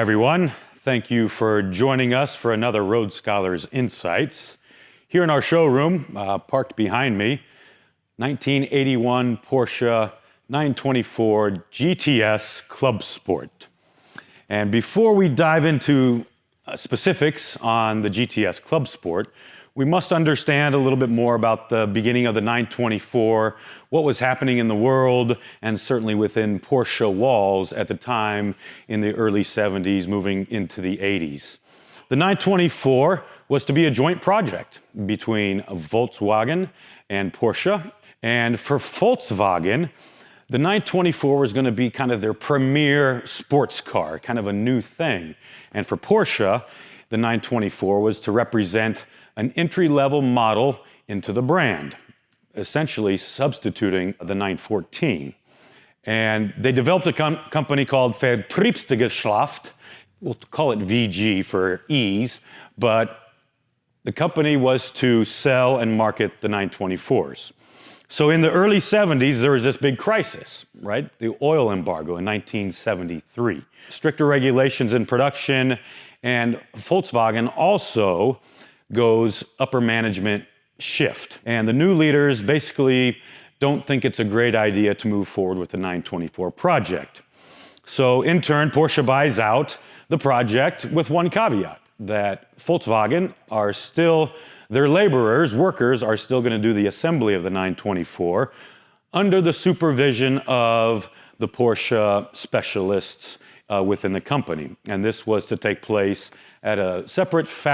Hi, everyone. Thank you for joining us for another Road Scholars Insights. Here in our showroom, parked behind me, 1981 Porsche 924 GTS Club Sport. And before we dive into specifics on the GTS Club Sport, we must understand a little bit more about the beginning of the 924, what was happening in the world, and certainly within Porsche walls at the time in the early 70s, moving into the 80s. The 924 was to be a joint project between Volkswagen and Porsche. And for Volkswagen, the 924 was going to be kind of their premier sports car, kind of a new thing. And for Porsche, the 924 was to represent an entry-level model into the brand, essentially substituting the 914. And they developed a company called Vertriebsgesellschaft. We'll call it VG for ease, but the company was to sell and market the 924s. So in the early 70s, there was this big crisis, right? The oil embargo in 1973. Stricter regulations in production, and Volkswagen also goes upper management shift. And the new leaders basically don't think it's a great idea to move forward with the 924 project. So in turn, Porsche buys out the project with one caveat, that Volkswagen are still, their laborers, workers, are still going to do the assembly of the 924 under the supervision of the Porsche specialists within the company. And this was to take place at a separate factory